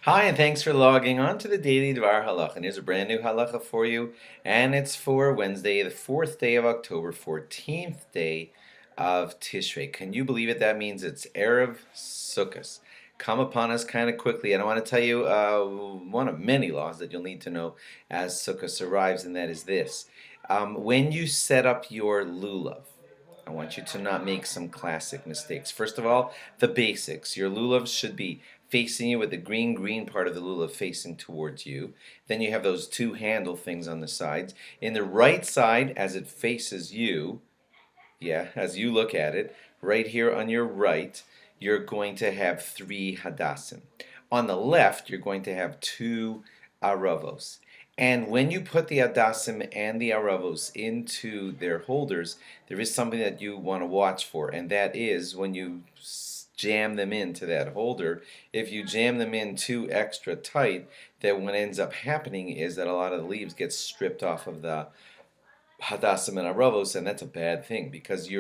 Hi, and thanks for logging on to the Daily DVAR Halacha. And here's a brand new halacha for you, and it's for Wednesday, the 4th day of October, 14th day of Tishrei. Can you believe it? That means it's Erev Sukkot. Come upon us kind of quickly, and I want to tell you one of many laws that you'll need to know as Sukkot arrives, and that is this. When you set up your Lulav, I want you to not make some classic mistakes. First of all, the basics. Your lulav should be facing you with the green part of the lulav facing towards you. Then you have those two handle things on the sides. In the right side, as it faces you, as you look at it, right here on your right, you're going to have three hadassim. On the left, you're going to have two aravos. And when you put the hadassim and the aravos into their holders, there is something that you want to watch for, and that is when you jam them into that holder. If you jam them in too extra tight, then what ends up happening is that a lot of the leaves get stripped off of the hadassim and aravos, and that's a bad thing because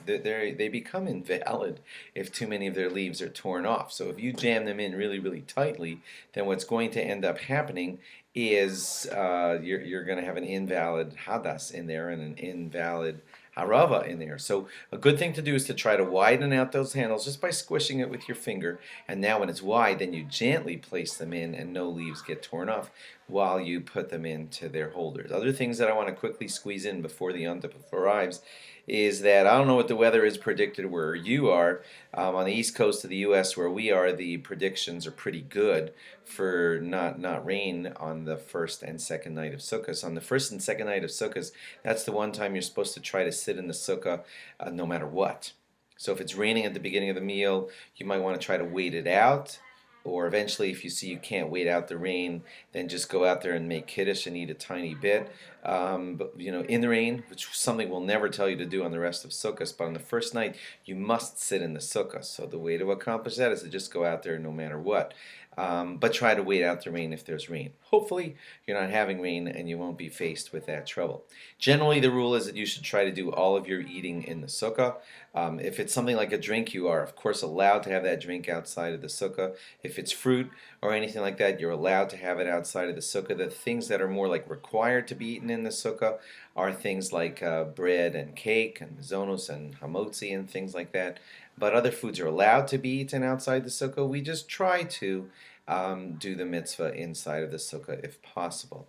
they become invalid if too many of their leaves are torn off. So if you jam them in really tightly, then what's going to end up happening is you're going to have an invalid hadas in there and an invalid harava in there. So a good thing to do is to try to widen out those handles just by squishing it with your finger. And now when it's wide, then you gently place them in and no leaves get torn off while you put them into their holders. Other things that I want to quickly squeeze in before the Yom Tov arrives is that I don't know what the weather is predicted where you are. On the east coast of the U.S. where we are, the predictions are pretty good for not rain on the first and second night of Sukkot. On the first and second night of Sukkot, that's the one time you're supposed to try to sit in the sukkah no matter what. So if it's raining at the beginning of the meal, you might want to try to wait it out. Or eventually, if you see you can't wait out the rain, then just go out there and make kiddush and eat a tiny bit. But in the rain, which is something we'll never tell you to do on the rest of Sukkot, but on the first night, you must sit in the sukkah. So the way to accomplish that is to just go out there no matter what. But try to wait out the rain if there's rain. Hopefully, you're not having rain and you won't be faced with that trouble. Generally, the rule is that you should try to do all of your eating in the sukkah. If it's something like a drink, you are, of course, allowed to have that drink outside of the sukkah. If it's fruit or anything like that, you're allowed to have it outside of the sukkah. The things that are more like required to be eaten in the sukkah are things like bread and cake and mazonos and hamotzi and things like that. But other foods are allowed to be eaten outside the sukkah. We just try to do the mitzvah inside of the sukkah if possible.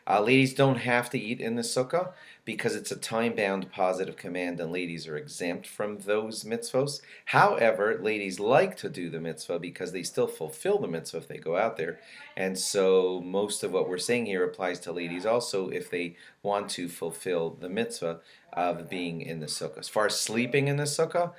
Ladies don't have to eat in the sukkah because it's a time-bound positive command and ladies are exempt from those mitzvos. However, ladies like to do the mitzvah because they still fulfill the mitzvah if they go out there. And so most of what we're saying here applies to ladies also if they want to fulfill the mitzvah of being in the sukkah. As far as sleeping in the sukkah,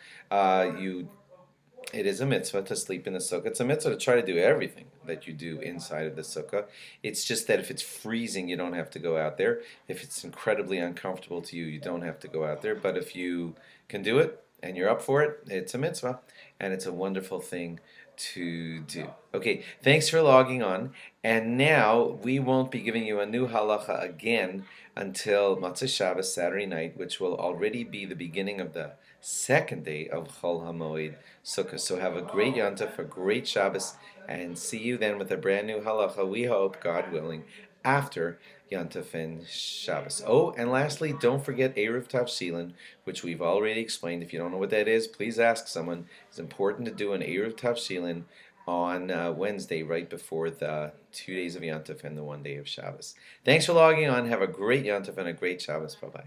it is a mitzvah to sleep in the sukkah. It's a mitzvah to try to do everything that you do inside of the sukkah. It's just that if it's freezing, you don't have to go out there. If it's incredibly uncomfortable to you, you don't have to go out there. But if you can do it and you're up for it, it's a mitzvah. And it's a wonderful thing to do. Okay, thanks for logging on. And now we won't be giving you a new halacha again until Matzah Shabbos, Saturday night, which will already be the beginning of the second day of Chol HaMoed Sukkah. So have a great Yom Tov, a great Shabbos, and see you then with a brand new halacha, we hope, God willing, after Yom Tov and Shabbos. Oh, and lastly, don't forget Erev Tavshilin, which we've already explained. If you don't know what that is, please ask someone. It's important to do an Erev Tavshilin on Wednesday, right before the 2 days of Yom Tov and the 1 day of Shabbos. Thanks for logging on. Have a great Yom Tov and a great Shabbos. Bye-bye.